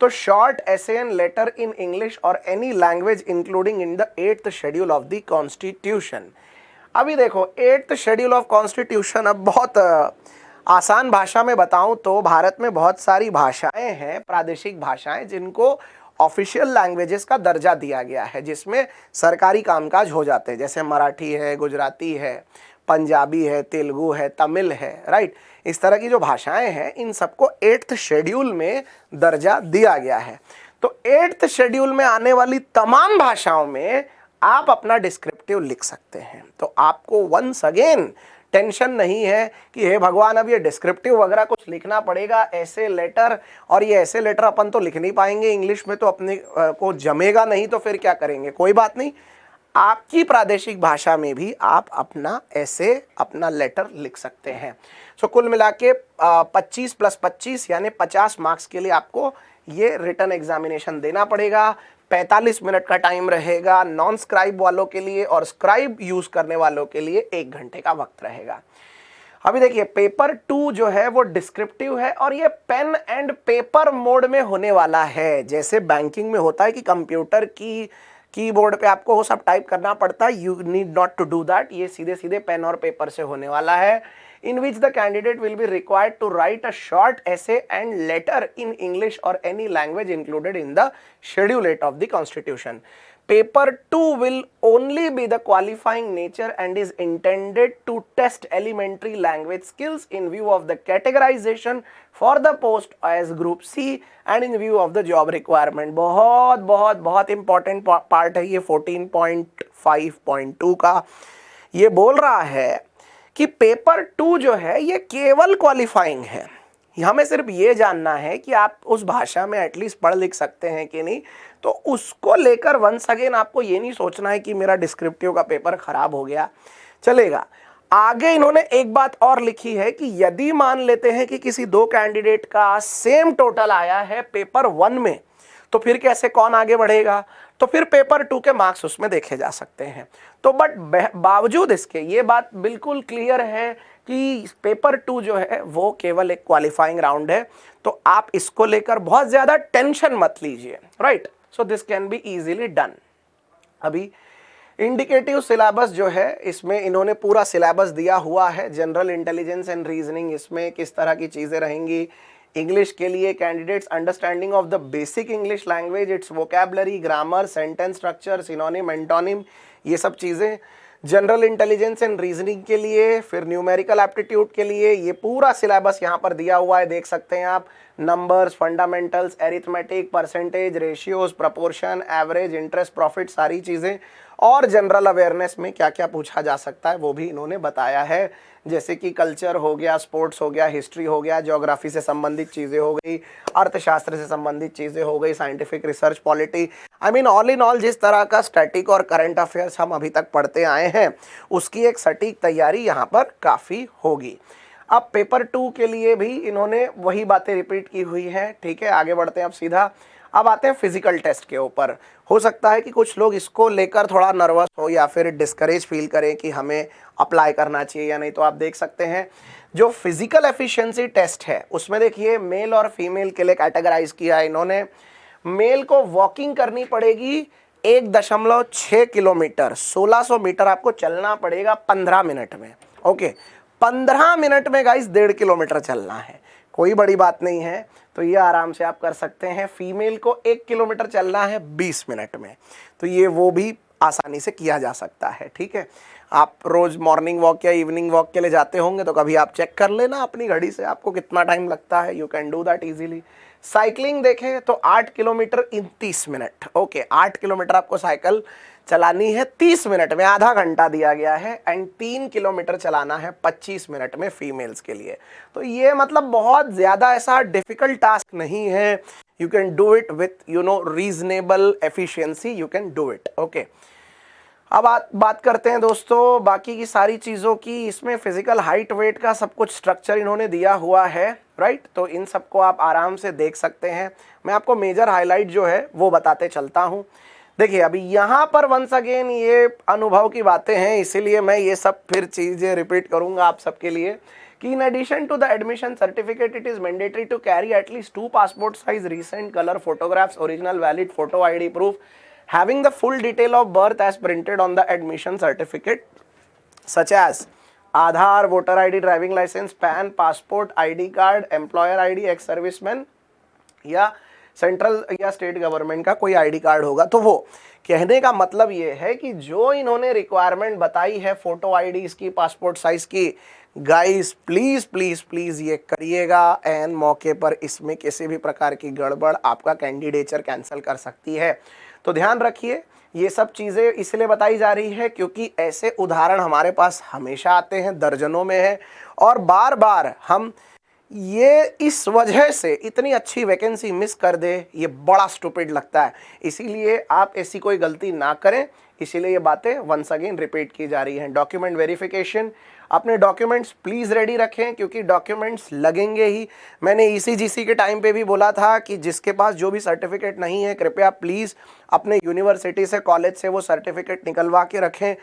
Speaker 1: तो short essay and letter in English और any language including in the 8th schedule of the constitution. अभी देखो 8th शेड्यूल ऑफ कॉन्स्टिट्यूशन, अब बहुत आसान भाषा में बताऊं तो भारत में बहुत सारी भाषाएं हैं, प्रादेशिक भाषाएं, जिनको ऑफिशियल लैंग्वेजेस का दर्जा दिया गया है, जिसमें सरकारी कामकाज हो जाते हैं, जैसे मराठी है, गुजराती है, पंजाबी है, तेलुगु है, तमिल है, राइट। इस तरह की जो भाषाएं हैं इन सबको 8th शेड्यूल में दर्जा दिया गया है। तो 8th शेड्यूल में आने वाली तमाम भाषाओं में आप अपना डिस्क्रिप्टिव लिख सकते हैं। तो आपको वंस अगेन टेंशन नहीं है कि हे भगवान अब ये डिस्क्रिप्टिव वगैरह कुछ लिखना पड़ेगा, ऐसे लेटर, और ये ऐसे लेटर अपन तो लिख नहीं पाएंगे इंग्लिश में, तो अपने को जमेगा नहीं, तो फिर क्या करेंगे। कोई बात नहीं, आपकी प्रादेशिक भाषा में भी आप अपना ऐसे अपना लेटर लिख सकते हैं। सो कुल मिला के 25 + 25 यानी 50 मार्क्स के लिए आपको ये रिटन एग्जामिनेशन देना पड़ेगा। 45 मिनट का टाइम रहेगा नॉन स्क्राइब वालों के लिए, और स्क्राइब यूज करने वालों के लिए 1 घंटे का वक्त रहेगा। अभी देखिए पेपर 2 जो है वो डिस्क्रिप्टिव है और ये पेन एंड पेपर मोड में होने वाला है। जैसे बैंकिंग में होता है कि कंप्यूटर की कीबोर्ड पे आपको वो सब टाइप करना पड़ता है, you need not to do that. ये सीधे सीधे पेन और पेपर से होने वाला है। in which the candidate will be required to write a short essay and letter in English or any language included in the Schedule 8 of the Constitution. Paper 2 will only be the qualifying nature and is intended to test elementary language skills in view of the categorization for the post as Group C and in view of the job requirement. बहुत बहुत बहुत important part है ये 14.5.2 का। ये बोल रहा है कि पेपर 2 जो है ये केवल क्वालिफाइंग है। हमें सिर्फ ये जानना है कि आप उस भाषा में एटलीस्ट पढ़ लिख सकते हैं कि नहीं। तो उसको लेकर वंस अगेन आपको ये नहीं सोचना है कि मेरा डिस्क्रिप्टिव का पेपर खराब हो गया, चलेगा। आगे इन्होंने एक बात और लिखी है कि यदि मान लेते हैं कि किसी 2 कैंडिडेट का सेम टोटल आया है पेपर 1 में, तो फिर कैसे कौन आगे बढ़ेगा, तो फिर पेपर 2 के मार्क्स उसमें देखे जा सकते हैं। तो बट बावजूद इसके ये बात बिल्कुल क्लियर है कि पेपर 2 जो है वो केवल एक क्वालिफाइंग राउंड है। तो आप इसको लेकर बहुत ज़्यादा टेंशन मत लीजिए, right. So this can be easily done. अभी इंडिकेटिव सिलेबस जो है इसमें इन्होंने पूरा सिलेबस दिया हुआ है। जनरल इंटेलिजेंस एंड रीजनिंग, इसमें किस तरह की चीज़ें रहेंगी। इंग्लिश के लिए candidates understanding of the basic English language, it's vocabulary, grammar, sentence structure, synonym, antonym, ये सब चीज़ें। जनरल इंटेलिजेंस एंड रीजनिंग के लिए, फिर न्यूमेरिकल एप्टीट्यूड के लिए ये पूरा सिलेबस यहाँ पर दिया हुआ है, देख सकते हैं आप। Numbers, fundamentals, arithmetic, percentage, ratios, proportion, average, interest, profit, सारी चीज़ें। और जनरल अवेयरनेस में क्या क्या पूछा जा सकता है वो भी इन्होंने बताया है, जैसे कि कल्चर हो गया, स्पोर्ट्स हो गया, हिस्ट्री हो गया, ज्योग्राफी से संबंधित चीज़ें हो गई, अर्थशास्त्र से संबंधित चीज़ें हो गई, scientific research, polity, I mean all in all जिस तरह का स्टैटिक और करंट अफेयर्स हम अभी तक पढ़ते आए हैं उसकी एक सटीक तैयारी यहाँ पर काफ़ी होगी। अब पेपर 2 के लिए भी इन्होंने वही बातें रिपीट की हुई हैं, ठीक है। आगे बढ़ते हैं अब सीधा। अब आते हैं फिजिकल टेस्ट के ऊपर। हो सकता है कि कुछ लोग इसको लेकर थोड़ा नर्वस हो या फिर डिस्करेज फील करें कि हमें अप्लाई करना चाहिए या नहीं। तो आप देख सकते हैं जो फिजिकल एफिशिएंसी टेस्ट है उसमें देखिए मेल और फीमेल के लिए कैटेगराइज किया है इन्होंने। मेल को वॉकिंग करनी पड़ेगी 1.6 किलोमीटर, 1600 मीटर आपको चलना पड़ेगा 15 मिनट में। ओके, 15 मिनट में गाइस 1.5 किलोमीटर चलना है, कोई बड़ी बात नहीं है। तो ये आराम से आप कर सकते हैं। फीमेल को 1 किलोमीटर चलना है 20 मिनट में, तो ये वो भी आसानी से किया जा सकता है, ठीक है। आप रोज़ मॉर्निंग वॉक या इवनिंग वॉक के लिए जाते होंगे तो कभी आप चेक कर लेना अपनी घड़ी से आपको कितना टाइम लगता है, you can do that easily. Cycling देखें तो 8 किलोमीटर इन 30 मिनट। ओके, 8 किलोमीटर आपको साइकिल चलानी है 30 मिनट में, आधा घंटा दिया गया है, एंड 3 किलोमीटर चलाना है 25 मिनट में फीमेल्स के लिए। तो ये मतलब बहुत ज़्यादा ऐसा डिफिकल्ट टास्क नहीं है। You can do it with reasonable efficiency, you can do it. Okay, अब बात करते हैं दोस्तों बाकी की सारी चीज़ों की। इसमें फिजिकल हाइट वेट का सब कुछ स्ट्रक्चर इन्होंने दिया हुआ है, राइट। तो इन सबको आप आराम से देख सकते हैं। मैं आपको मेजर हाईलाइट जो है वो बताते चलता हूँ। देखिए अभी यहाँ पर वंस अगेन ये अनुभव की बातें हैं, इसीलिए मैं ये सब फिर चीज़ें रिपीट करूँगा आप सबके लिए कि in addition to the admission certificate it is mandatory to carry at least 2 passport size recent colour photographs, original valid photo ID proof, having the full detail of birth as printed on the admission certificate such as Aadhaar, voter ID, driving license, PAN, passport, ID card, employer ID, ex serviceman या central या state government का कोई ID card होगा। तो वो कहने का मतलब ये है कि जो इन्होंने रिक्वायरमेंट बताई है फोटो ID इसकी, पासपोर्ट साइज की, गाइस प्लीज प्लीज प्लीज ये करिएगा। एंड मौके पर इसमें किसी भी प्रकार की गड़बड़ आपका कैंडिडेचर कैंसिल कर सकती है। तो ध्यान रखिए, ये सब चीज़ें इसलिए बताई जा रही है क्योंकि ऐसे उदाहरण हमारे पास हमेशा आते हैं, दर्जनों में है, और बार बार हम ये इस वजह से इतनी अच्छी वैकेंसी मिस कर दे, ये बड़ा स्टूपिड लगता है। इसीलिए आप ऐसी कोई गलती ना करें, इसीलिए ये बातें वंस अगेन रिपीट की जा रही हैं। डॉक्यूमेंट वेरिफिकेशन, अपने डॉक्यूमेंट्स प्लीज़ रेडी रखें क्योंकि डॉक्यूमेंट्स लगेंगे ही। मैंने ECGC के टाइम पे भी बोला था कि जिसके पास जो भी सर्टिफिकेट नहीं है कृपया प्लीज़ अपने यूनिवर्सिटी से, कॉलेज से वो सर्टिफिकेट निकलवा के रखें।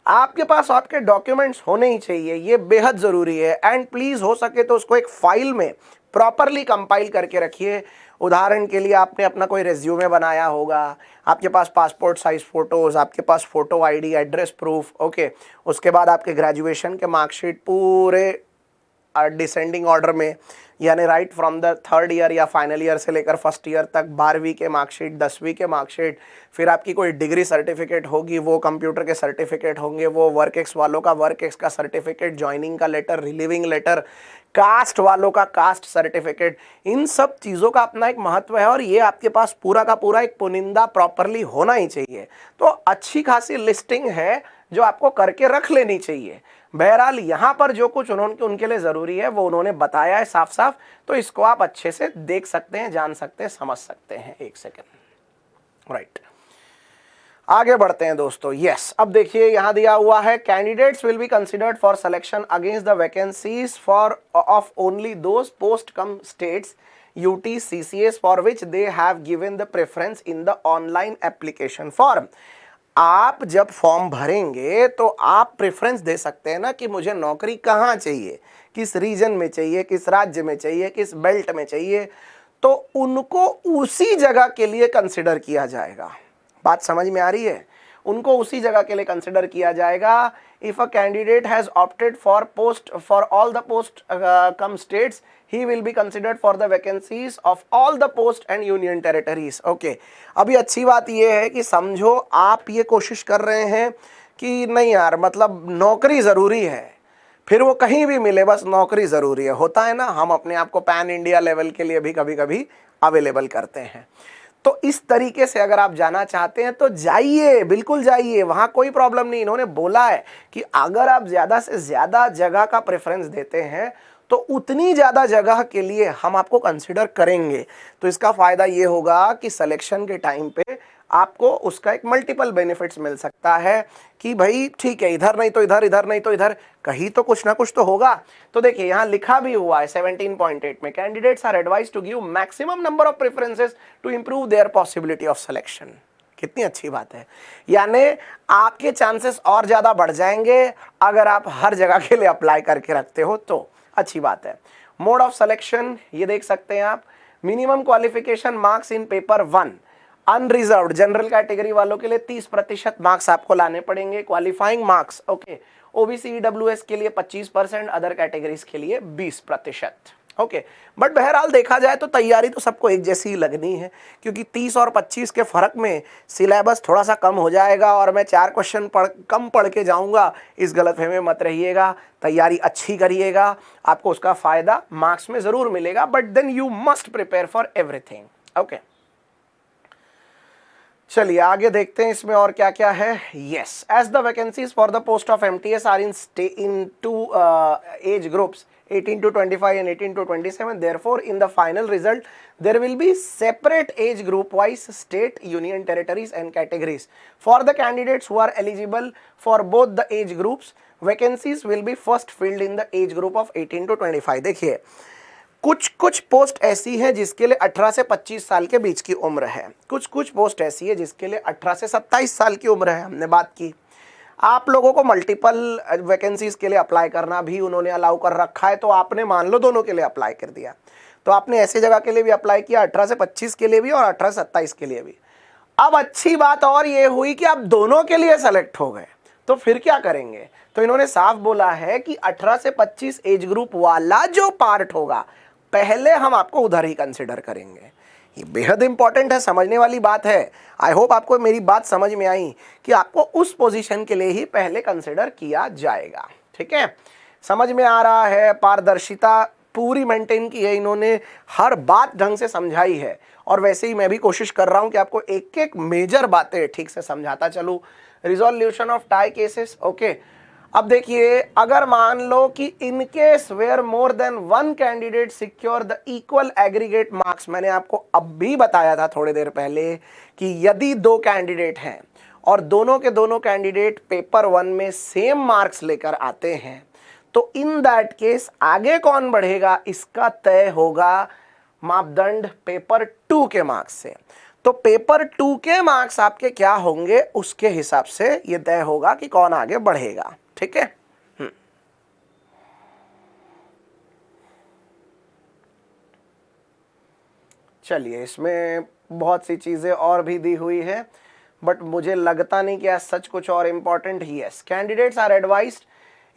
Speaker 1: आपके पास आपके डॉक्यूमेंट्स होने ही चाहिए, ये बेहद ज़रूरी है। एंड प्लीज़ हो सके तो उसको एक फाइल में प्रॉपरली कंपाइल करके रखिए। उदाहरण के लिए आपने अपना कोई रेज्यूमे बनाया होगा, आपके पास पासपोर्ट साइज फ़ोटोज़, आपके पास photo ID, address proof, okay. उसके बाद आपके ग्रेजुएशन के मार्कशीट पूरे डिसेंडिंग ऑर्डर में, यानी right from the 3rd year या फाइनल ईयर से लेकर 1st ईयर तक, 12वीं के मार्कशीट, 10वीं के मार्कशीट, फिर आपकी कोई डिग्री सर्टिफिकेट होगी, वो कंप्यूटर के सर्टिफिकेट होंगे, वो वर्क एक्स वालों का वर्क एक्स का सर्टिफिकेट, ज्वाइनिंग का लेटर, रिलीविंग लेटर, कास्ट वालों का कास्ट सर्टिफिकेट, इन सब चीज़ों का अपना एक महत्व है और ये आपके पास पूरा का पूरा एक पुनिंदा प्रॉपरली होना ही चाहिए। तो अच्छी खासी लिस्टिंग है जो आपको करके रख लेनी चाहिए। बहरहाल यहाँ पर जो कुछ उनके लिए ज़रूरी है वो उन्होंने बताया है साफ साफ, तो इसको आप अच्छे से देख सकते हैं, जान सकते हैं, समझ सकते हैं। एक सेकेंड, राइट, आगे बढ़ते हैं दोस्तों। यस, अब देखिए यहाँ दिया हुआ है candidates will be considered for selection against the vacancies for of only those post come states UT CCS for which they have given the preference in the online application form. आप जब form भरेंगे तो आप preference दे सकते हैं ना कि मुझे नौकरी कहाँ चाहिए, किस रीजन में चाहिए, किस राज्य में चाहिए, किस बेल्ट में चाहिए, तो उनको उसी जगह के लिए कंसिडर किया जाएगा। बात समझ में आ रही है? उनको उसी जगह के लिए कंसिडर किया जाएगा। If a candidate has opted for all the post come states he will be considered for the vacancies of all the post and union territories। Okay, अभी अच्छी बात ये है कि समझो आप ये कोशिश कर रहे हैं कि नहीं यार, मतलब नौकरी ज़रूरी है, फिर वो कहीं भी मिले, बस नौकरी ज़रूरी है। होता है ना, हम अपने आप को पैन इंडिया लेवल के लिए भी कभी कभी अवेलेबल करते हैं। तो इस तरीके से अगर आप जाना चाहते हैं तो जाइए, बिल्कुल जाइए, वहाँ कोई प्रॉब्लम नहीं। इन्होंने बोला है कि अगर आप ज़्यादा से ज़्यादा जगह का प्रेफरेंस देते हैं तो उतनी ज़्यादा जगह के लिए हम आपको कंसिडर करेंगे। तो इसका फ़ायदा ये होगा कि सिलेक्शन के टाइम पे आपको उसका एक मल्टीपल बेनिफिट्स मिल सकता है कि भाई ठीक है, इधर नहीं तो इधर, इधर नहीं तो इधर, कहीं तो कुछ ना कुछ तो होगा। तो देखिए यहाँ लिखा भी हुआ है 17.8 में, candidates are advise to give maximum number of preferences to improve their possibility of selection. कितनी अच्छी बात है, यानी आपके चांसेस और ज़्यादा बढ़ जाएंगे अगर आप हर जगह के लिए अप्लाई करके रखते हो, तो अच्छी बात है। मोड ऑफ सिलेक्शन ये देख सकते हैं आप, minimum qualification marks in paper 1, unreserved general category वालों के लिए 30% मार्क्स आपको लाने पड़ेंगे, qualifying marks, okay. OBC EWS के लिए 25%, अदर कैटेगरीज के लिए 20%, ओके। बट बहरहाल देखा जाए तो तैयारी तो सबको एक जैसी ही लगनी है, क्योंकि 30 और 25 के फर्क में सिलेबस थोड़ा सा कम हो जाएगा और मैं 4 क्वेश्चन कम पढ़ के जाऊंगा, इस गलतफहमी में मत रहिएगा। तैयारी अच्छी करिएगा, आपको उसका फ़ायदा मार्क्स में ज़रूर मिलेगा, but then you must prepare for everything, okay. चलिए आगे देखते हैं इसमें और क्या क्या है। Yes, as the vacancies for the post of MTS are in two age groups 18 to 25 and 18 to 27, therefore in the final result there will be separate age group wise state, union territories and categories for the candidates who are eligible for both the age groups. Vacancies will be first filled in the age group of 18 to 25. देखिए कुछ कुछ post ऐसी है जिसके लिए 18 से 25 साल के बीच की उम्र है, कुछ कुछ पोस्ट ऐसी है जिसके लिए 18 से 27 साल की उम्र है। हमने बात की आप लोगों को मल्टीपल वैकेंसीज के लिए अप्लाई करना भी उन्होंने अलाउ कर रखा है, तो आपने मान लो दोनों के लिए अप्लाई कर दिया, तो आपने ऐसी जगह के लिए भी अप्लाई किया 18 से 25 के लिए भी और 18 से 27 के लिए भी। अब अच्छी बात और ये हुई कि आप दोनों के लिए सेलेक्ट हो गए, तो फिर क्या करेंगे? तो इन्होंने साफ बोला है कि 18 से 25 एज ग्रुप वाला जो पार्ट होगा पहले हम आपको उधर ही कंसिडर करेंगे। ये बेहद इंपॉर्टेंट है, समझने वाली बात है। आई होप आपको मेरी बात समझ में आई कि आपको उस पोजीशन के लिए ही पहले कंसिडर किया जाएगा। ठीक है, समझ में आ रहा है? पारदर्शिता पूरी मेंटेन की है इन्होंने, हर बात ढंग से समझाई है, और वैसे ही मैं भी कोशिश कर रहा हूं कि आपको एक एक मेजर बातें ठीक से समझाता चलूं। Resolution of tie cases, okay. अब देखिए अगर मान लो कि in case where more than one candidate secure the equal aggregate marks, मैंने आपको अब भी बताया था थोड़ी देर पहले कि यदि दो कैंडिडेट हैं और दोनों के दोनों कैंडिडेट पेपर 1 में सेम मार्क्स लेकर आते हैं, तो इन दैट केस आगे कौन बढ़ेगा इसका तय होगा मापदंड पेपर 2 के मार्क्स से। तो पेपर 2 के मार्क्स आपके क्या होंगे उसके हिसाब से ये तय होगा कि कौन आगे बढ़ेगा। ठीक है, चलिए इसमें बहुत सी चीजें और भी दी हुई है, बट मुझे लगता नहीं कि आज सच कुछ और इंपॉर्टेंट ही है। Candidates are advised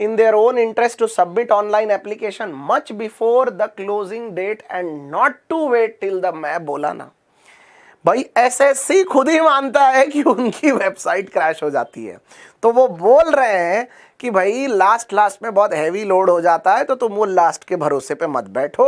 Speaker 1: in their own interest to submit online application much before the closing date and not to wait till the, मैं बोला ना भाई एसएससी खुद ही मानता है कि उनकी वेबसाइट क्रैश हो जाती है, तो वो बोल रहे हैं कि भाई लास्ट में बहुत हैवी लोड हो जाता है, तो तुम वो लास्ट के भरोसे पे मत बैठो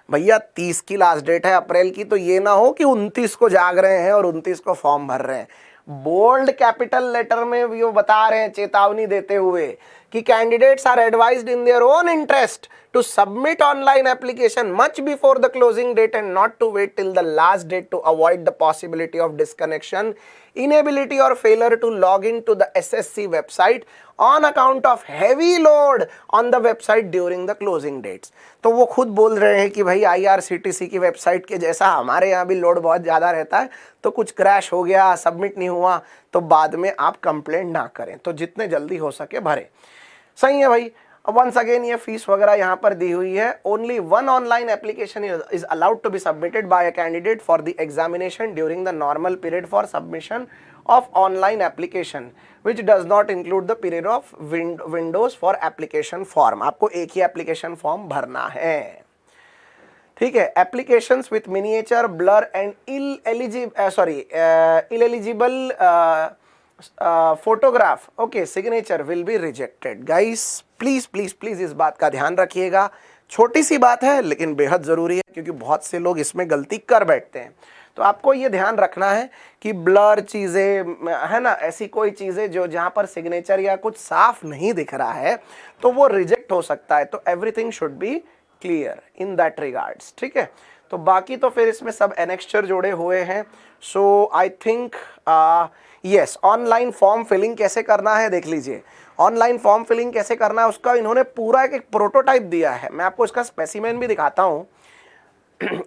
Speaker 1: भैया। 30 की लास्ट डेट है अप्रैल की, तो ये ना हो कि 29 को जाग रहे हैं और 29 को फॉर्म भर रहे हैं। बोल्ड कैपिटल लेटर में भी वो बता रहे हैं चेतावनी देते हुए कि candidates are advised in their own interest to submit online application much before the closing date and not to wait till the last date to avoid the possibility of disconnection, inability or failure to log into the SSC website on account of heavy load on the website during the closing dates। तो वो खुद बोल रहे हैं कि भाई IRCTC की website के जैसा हमारे यहाँ भी लोड बहुत ज़्यादा रहता है, तो कुछ क्रैश हो गया, सबमिट नहीं हुआ, तो बाद में आप कंप्लेंट ना करें, तो जितने जल्दी हो सके भरें। सही है भाई। वंस अगेन ये फीस वगैरह यहाँ पर दी हुई है। Only one online application is allowed to be submitted by a candidate for the examination during the normal period for submission of online application which does not include the period of windows for application form. आपको एक ही application form भरना है, ठीक है। Applications with miniature, blur and ineligible photograph, okay, signature will be rejected. Guys please please please इस बात का ध्यान रखिएगा। छोटी सी बात है लेकिन बेहद जरूरी है, क्योंकि बहुत से लोग इसमें गलती कर बैठते हैं। तो आपको ये ध्यान रखना है कि ब्लर चीजें है ना, ऐसी कोई चीजें जो जहां पर सिग्नेचर या कुछ साफ नहीं दिख रहा है तो वो रिजेक्ट हो सकता है। तो everything should be clear in that regards, ठीक है। तो बाकी तो फिर इसमें सब एनेक्स्चर जोड़े हुए हैं। So I think yes, online form filling कैसे करना है देख लीजिए। ऑनलाइन फॉर्म फिलिंग कैसे करना है उसका इन्होंने पूरा एक प्रोटोटाइप दिया है। मैं आपको इसका स्पेसिमेन भी दिखाता हूँ।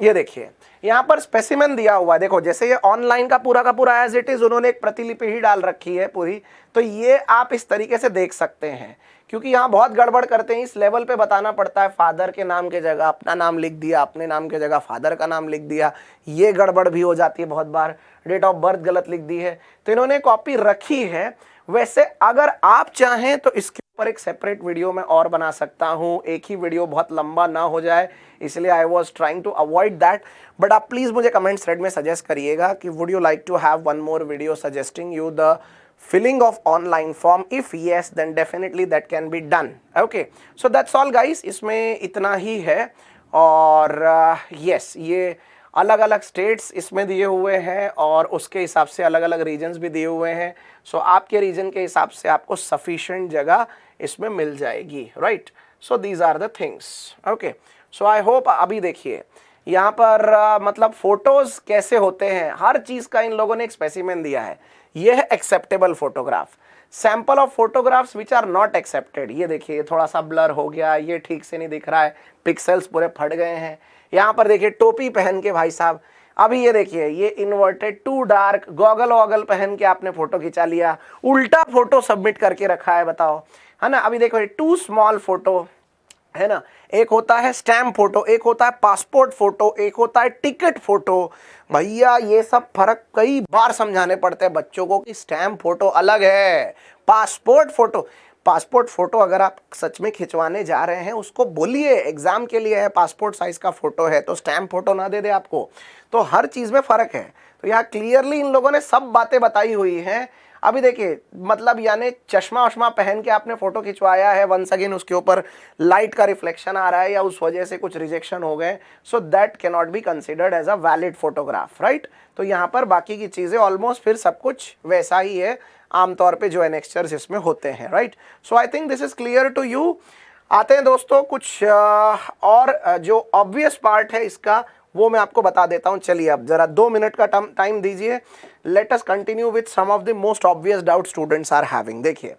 Speaker 1: ये देखिए यहाँ पर स्पेसिमेन दिया हुआ है, देखो जैसे ये ऑनलाइन का पूरा एज इट इज उन्होंने एक प्रतिलिपि ही डाल रखी है पूरी। तो ये आप इस तरीके से देख सकते हैं, क्योंकि यहाँ बहुत गड़बड़ करते हैं, इस लेवल पे बताना पड़ता है। फादर के नाम के जगह अपना नाम लिख दिया, अपने नाम के जगह फादर का नाम लिख दिया, ये गड़बड़ भी हो जाती है बहुत बार। डेट ऑफ बर्थ गलत लिख दी है, तो इन्होंने कॉपी रखी है। वैसे अगर आप चाहें तो इसके ऊपर एक सेपरेट वीडियो मैं और बना सकता हूं, एक ही वीडियो बहुत लंबा ना हो जाए, इसलिए I was trying to avoid that. But आप प्लीज मुझे कमेंट थ्रेड में सजेस्ट करिएगा कि would you like to have one more video suggesting you the filling of online form. If yes, then definitely that can be done. Okay, so that's all guys, इसमें इतना ही है। और yes, ये अलग अलग स्टेट्स इसमें दिए हुए हैं और उसके हिसाब से अलग अलग रीजन्स भी दिए हुए हैं। सो आपके रीजन के हिसाब से आपको सफिशिएंट जगह इसमें मिल जाएगी, right. So these are the things, okay. So I hope, अभी देखिए यहाँ पर मतलब फोटोज कैसे होते हैं, हर चीज का इन लोगों ने एक स्पेसिमेन दिया है। ये है acceptable photograph, sample of photographs which are not accepted. ये देखिए थोड़ा सा ब्लर हो गया, ये ठीक से नहीं दिख रहा है, पिक्सेल्स पूरे फट गए हैं। यहाँ पर देखिए टोपी पहन के भाई साहब, अभी ये देखिए ये इन्वर्टेड टू डार्क, गॉगल वॉगल पहन के आपने फोटो खिंचा लिया, उल्टा फोटो सबमिट करके रखा है, बताओ, है ना। अभी देखो टू स्मॉल फोटो, है ना, एक होता है स्टैम्प फोटो, एक होता है पासपोर्ट फोटो, एक होता है टिकट फोटो। भैया ये सब फर्क कई बार समझाने पड़ते हैं बच्चों को कि स्टैम्प फोटो अलग है, पासपोर्ट फोटो अगर आप सच में खिंचवाने जा रहे हैं उसको बोलिए एग्जाम के लिए है, पासपोर्ट साइज का फोटो है, तो स्टैम्प फोटो ना दे दे आपको। तो हर चीज में फर्क है। तो यहाँ क्लियरली इन लोगों ने सब बातें बताई हुई हैं। अभी देखिए मतलब यानी चश्मा वश्मा पहन के आपने फोटो खिंचवाया है, वंस अगेन उसके ऊपर लाइट का रिफ्लेक्शन आ रहा है या उस वजह से कुछ रिजेक्शन हो गए, so that can not be considered as a valid photograph, right. तो यहाँ पर बाकी की चीजें ऑलमोस्ट फिर सब कुछ वैसा ही है आमतौर पे जो एनेक्स्चर्स इसमें होते हैं, right. So I think this is clear to you. आते हैं दोस्तों कुछ और जो ऑब्वियस पार्ट है इसका, वो मैं आपको बता देता हूं। चलिए अब जरा 2 मिनट का टाइम दीजिए। Let us continue with some of the most obvious doubt students are having. देखिए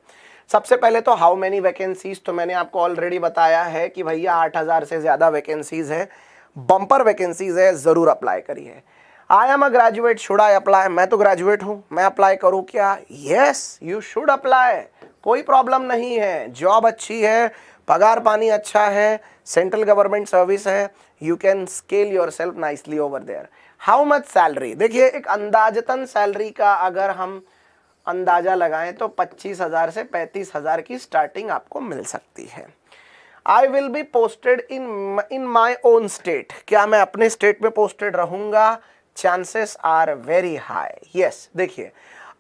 Speaker 1: सबसे पहले तो हाउ मेनी वैकेंसीज, तो मैंने आपको ऑलरेडी बताया है कि भैया 8000 से ज्यादा वैकेंसीज है, बम्पर वैकेंसीज है, जरूर अप्लाई करिए। I am a graduate, should I apply, मैं तो ग्रेजुएट हूं, मैं अप्लाई करूं क्या? यस यू शुड अप्लाई, कोई प्रॉब्लम नहीं है, जॉब अच्छी है, पगार पानी अच्छा है, सेंट्रल गवर्नमेंट सर्विस है, you can scale yourself nicely over there. How much salary, देखिए एक अंदाजतन सैलरी का अगर हम अंदाजा लगाएं तो 25,000 से 35,000 की स्टार्टिंग आपको मिल सकती है। I will be posted in my own state, क्या मैं अपने स्टेट में पोस्टेड रहूंगा? Chances are very high, yes. देखिए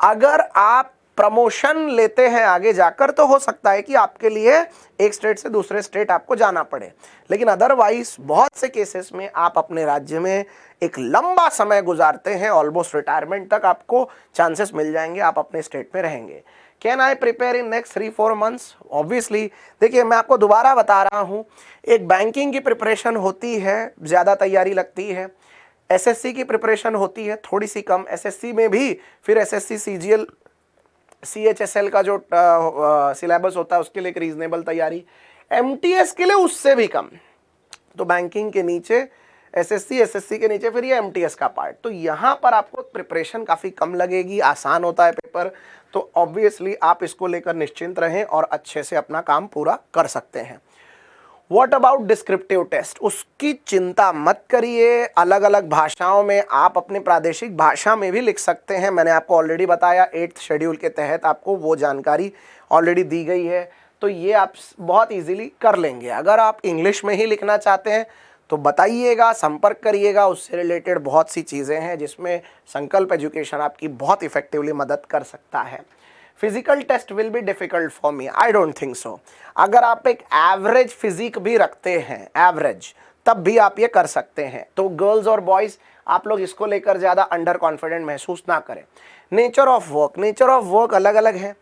Speaker 1: अगर आप प्रमोशन लेते हैं आगे जाकर तो हो सकता है कि आपके लिए एक स्टेट से दूसरे स्टेट आपको जाना पड़े, लेकिन अदरवाइज बहुत से केसेस में आप अपने राज्य में एक लंबा समय गुजारते हैं, ऑलमोस्ट रिटायरमेंट तक आपको चांसेस मिल जाएंगे, आप अपने स्टेट में रहेंगे। Can I prepare in next 3-4 months? Obviously. देखिए मैं आपको दोबारा बता रहा हूँ, एक बैंकिंग की प्रिपरेशन होती है, ज़्यादा तैयारी लगती है, एसएससी की प्रिपरेशन होती है थोड़ी सी कम, एसएससी में भी फिर एसएससी सीजीएल सीएचएसएल का जो सिलेबस होता है उसके लिए एक रीजनेबल तैयारी, एमटीएस के लिए उससे भी कम। तो बैंकिंग के नीचे एसएससी, एसएससी के नीचे फिर ये एमटीएस का पार्ट, तो यहाँ पर आपको प्रिपरेशन काफ़ी कम लगेगी, आसान होता है पेपर, तो ऑब्वियसली आप इसको लेकर निश्चिंत रहें और अच्छे से अपना काम पूरा कर सकते हैं। व्हाट अबाउट डिस्क्रिप्टिव टेस्ट, उसकी चिंता मत करिए, अलग अलग भाषाओं में आप अपने प्रादेशिक भाषा में भी लिख सकते हैं। मैंने आपको ऑलरेडी बताया 8th शेड्यूल के तहत आपको वो जानकारी ऑलरेडी दी गई है, तो ये आप बहुत इजीली कर लेंगे। अगर आप इंग्लिश में ही लिखना चाहते हैं तो बताइएगा, संपर्क करिएगा, उससे रिलेटेड बहुत सी चीज़ें हैं जिसमें संकल्प एजुकेशन आपकी बहुत इफेक्टिवली मदद कर सकता है। Physical test will be difficult for me, I don't think so. अगर आप एक एवरेज फिजिक भी रखते हैं, एवरेज, तब भी आप ये कर सकते हैं। तो गर्ल्स और बॉयज़ आप लोग इसको लेकर ज़्यादा अंडर कॉन्फिडेंट महसूस ना करें। नेचर ऑफ वर्क अलग अलग है।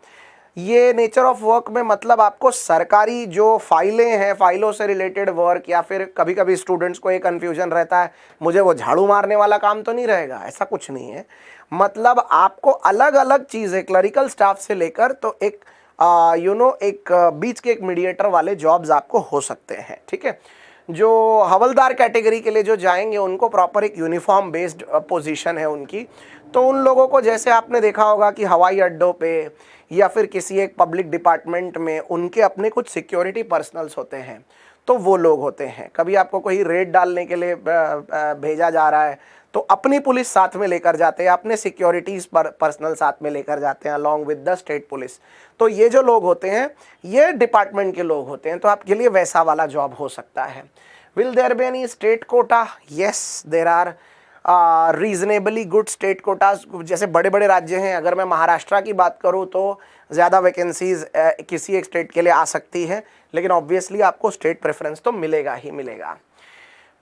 Speaker 1: ये नेचर ऑफ वर्क में मतलब आपको सरकारी जो फाइलें हैं, फाइलों से रिलेटेड वर्क, या फिर कभी कभी स्टूडेंट्स को एक कन्फ्यूजन रहता है मुझे वो झाड़ू मारने वाला काम तो नहीं रहेगा, ऐसा कुछ नहीं है। मतलब आपको अलग अलग चीज़ें क्लरिकल स्टाफ से लेकर तो एक एक बीच के एक मीडिएटर वाले जॉब्स आपको हो सकते हैं, ठीक है। जो हवलदार कैटेगरी के लिए जो जाएंगे उनको प्रॉपर एक यूनिफॉर्म बेस्ड पोजीशन है उनकी, तो उन लोगों को जैसे आपने देखा होगा कि हवाई अड्डों पे या फिर किसी एक पब्लिक डिपार्टमेंट में उनके अपने कुछ सिक्योरिटी पर्सनल्स होते हैं, तो वो लोग होते हैं। कभी आपको कोई रेड डालने के लिए भेजा जा रहा है तो अपनी पुलिस साथ में लेकर जाते हैं, अपने सिक्योरिटीज़ पर्सनल साथ में लेकर जाते हैं along with the state police. तो ये जो लोग होते हैं ये डिपार्टमेंट के लोग होते हैं, तो आपके लिए वैसा वाला जॉब हो सकता है। Will there be any state quota? Yes there are reasonably good state quotas. जैसे बड़े बड़े राज्य हैं, अगर मैं महाराष्ट्र की बात करूं तो ज़्यादा वैकेंसीज किसी एक स्टेट के लिए आ सकती है, लेकिन ऑब्वियसली आपको स्टेट प्रेफरेंस तो मिलेगा ही मिलेगा।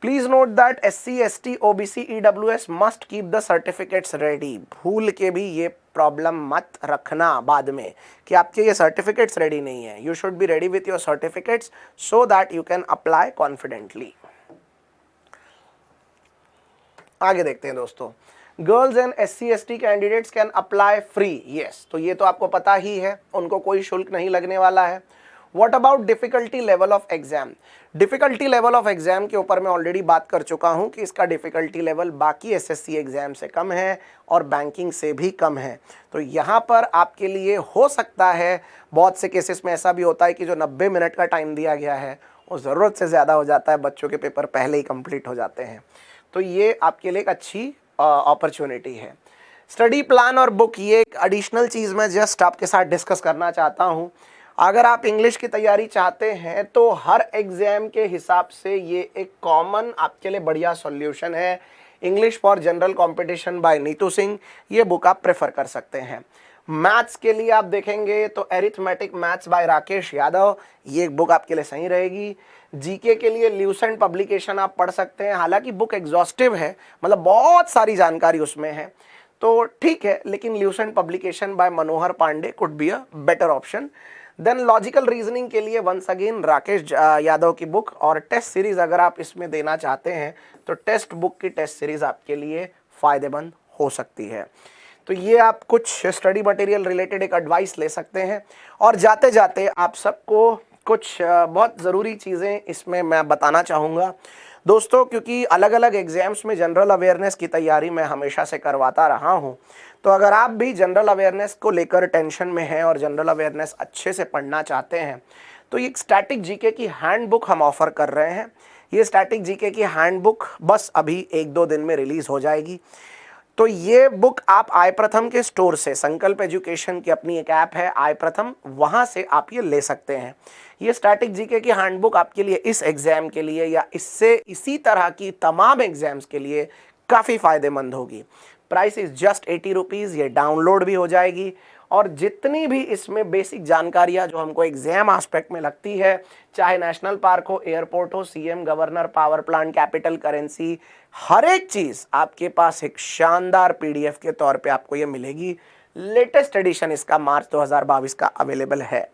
Speaker 1: Please note that SC ST OBC EWS must keep the certificates ready. भूल के भी ये प्रॉब्लम मत रखना बाद में कि आपके ये सर्टिफिकेट्स रेडी नहीं है। You should be ready with your certificates so that you can apply confidently. आगे देखते हैं दोस्तों, girls and SC ST candidates can apply free. Yes, तो ये तो आपको पता ही है, उनको कोई शुल्क नहीं लगने वाला है। What about difficulty level of exam? Difficulty level of exam के ऊपर मैं ऑलरेडी बात कर चुका हूं कि इसका डिफिकल्टी लेवल बाकी SSC एग्जाम से कम है और बैंकिंग से भी कम है। तो यहाँ पर आपके लिए हो सकता है, बहुत से केसेस में ऐसा भी होता है कि जो 90 मिनट का टाइम दिया गया है वो ज़रूरत से ज़्यादा हो जाता है, बच्चों के पेपर पहले ही कंप्लीट हो जाते हैं। तो ये आपके लिए एक अच्छी अपॉर्चुनिटी है। स्टडी प्लान और बुक, ये एक एडिशनल चीज़ मैं जस्ट आपके साथ डिस्कस करना चाहता हूँ। अगर आप इंग्लिश की तैयारी चाहते हैं तो हर एग्जाम के हिसाब से ये एक कॉमन आपके लिए बढ़िया सॉल्यूशन है। English for general competition by Neetu Singh, ये बुक आप प्रेफर कर सकते हैं। मैथ्स के लिए आप देखेंगे तो arithmetic maths by Rakesh Yadav, ये एक बुक आपके लिए सही रहेगी। जीके के लिए ल्यूसेंट पब्लिकेशन आप पढ़ सकते हैं, हालांकि बुक एग्जॉस्टिव है, मतलब बहुत सारी जानकारी उसमें है, तो ठीक है, लेकिन Lucent publication by Manohar Pandey could be a better option. Then logical reasoning के लिए वंस अगेन राकेश यादव की बुक, और टेस्ट सीरीज अगर आप इसमें देना चाहते हैं तो टेक्स्ट बुक की टेस्ट सीरीज आपके लिए फ़ायदेमंद हो सकती है। तो ये आप कुछ स्टडी मटेरियल रिलेटेड एक एडवाइस ले सकते हैं। और जाते जाते आप सबको कुछ बहुत ज़रूरी चीज़ें इसमें मैं बताना चाहूँगा दोस्तों, क्योंकि अलग अलग एग्जाम्स में जनरल अवेयरनेस की तैयारी मैं हमेशा से करवाता रहा हूँ। तो अगर आप भी जनरल अवेयरनेस को लेकर टेंशन में हैं और जनरल अवेयरनेस अच्छे से पढ़ना चाहते हैं तो ये स्टैटिक जीके की हैंडबुक हम ऑफ़र कर रहे हैं। ये स्टैटिक जीके की हैंडबुक बस अभी 1-2 दिन में रिलीज़ हो जाएगी। तो ये बुक आप आई प्रथम के स्टोर से, संकल्प एजुकेशन की अपनी एक ऐप है आई प्रथम, वहाँ से आप ये ले सकते हैं। ये स्टैटिक जीके की हैंडबुक आपके लिए इस एग्ज़ाम के लिए या इससे इसी तरह की तमाम एग्ज़ाम्स के लिए काफ़ी फ़ायदेमंद होगी। Price is just 80 rupees. ये डाउनलोड भी हो जाएगी और जितनी भी इसमें बेसिक जानकारियाँ जो हमको एग्जाम एस्पेक्ट में लगती है, चाहे नेशनल पार्क हो, एयरपोर्ट हो, CM, governor, power plant, capital currency, हर एक चीज़ आपके पास एक शानदार PDF के तौर पे आपको ये मिलेगी। लेटेस्ट एडिशन इसका मार्च 2022 का अवेलेबल है।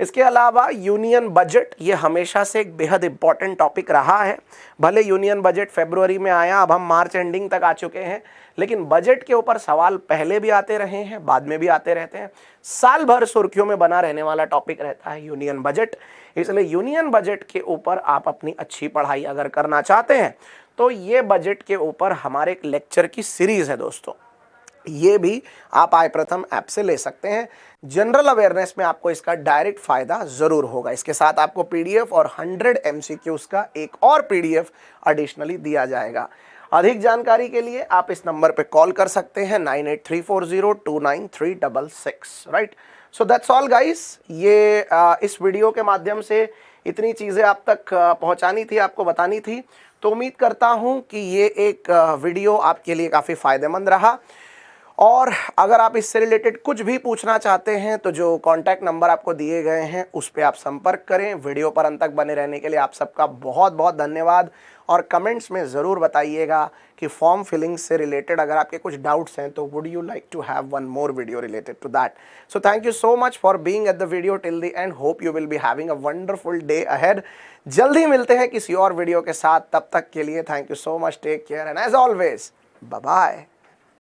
Speaker 1: इसके अलावा यूनियन बजट, ये हमेशा से एक बेहद इंपॉर्टेंट टॉपिक रहा है। भले यूनियन बजट फरवरी में आया, अब हम मार्च एंडिंग तक आ चुके हैं, लेकिन बजट के ऊपर सवाल पहले भी आते रहे हैं, बाद में भी आते रहते हैं। साल भर सुर्खियों में बना रहने वाला टॉपिक रहता है यूनियन बजट। इसलिए यूनियन बजट के ऊपर आप अपनी अच्छी पढ़ाई अगर करना चाहते हैं तो ये बजट के ऊपर हमारे एक लेक्चर की सीरीज़ है दोस्तों, ये भी आप आई प्रथम ऐप से ले सकते हैं। जनरल अवेयरनेस में आपको इसका डायरेक्ट फ़ायदा ज़रूर होगा। इसके साथ आपको PDF और 100 MCQs का एक और PDF एडिशनली दिया जाएगा। अधिक जानकारी के लिए आप इस नंबर पे कॉल कर सकते हैं 9834029366, right. So that's all guys. ये इस वीडियो के माध्यम से इतनी चीज़ें आप तक पहुंचानी थी, आपको बतानी थी। तो उम्मीद करता हूं कि ये एक वीडियो आपके लिए काफ़ी फ़ायदेमंद रहा। और अगर आप इससे रिलेटेड कुछ भी पूछना चाहते हैं तो जो कॉन्टैक्ट नंबर आपको दिए गए हैं उस पर आप संपर्क करें। वीडियो पर अंत तक बने रहने के लिए आप सबका बहुत बहुत धन्यवाद। और कमेंट्स में ज़रूर बताइएगा कि फॉर्म फिलिंग से रिलेटेड अगर आपके कुछ डाउट्स हैं तो would you like to have one more video related to that. So thank you so much for being at the video till the end. Hope you will be having a wonderful day ahead. जल्दी मिलते हैं किसी और video के साथ, तब तक के लिए thank you so much, take care and as always bye bye.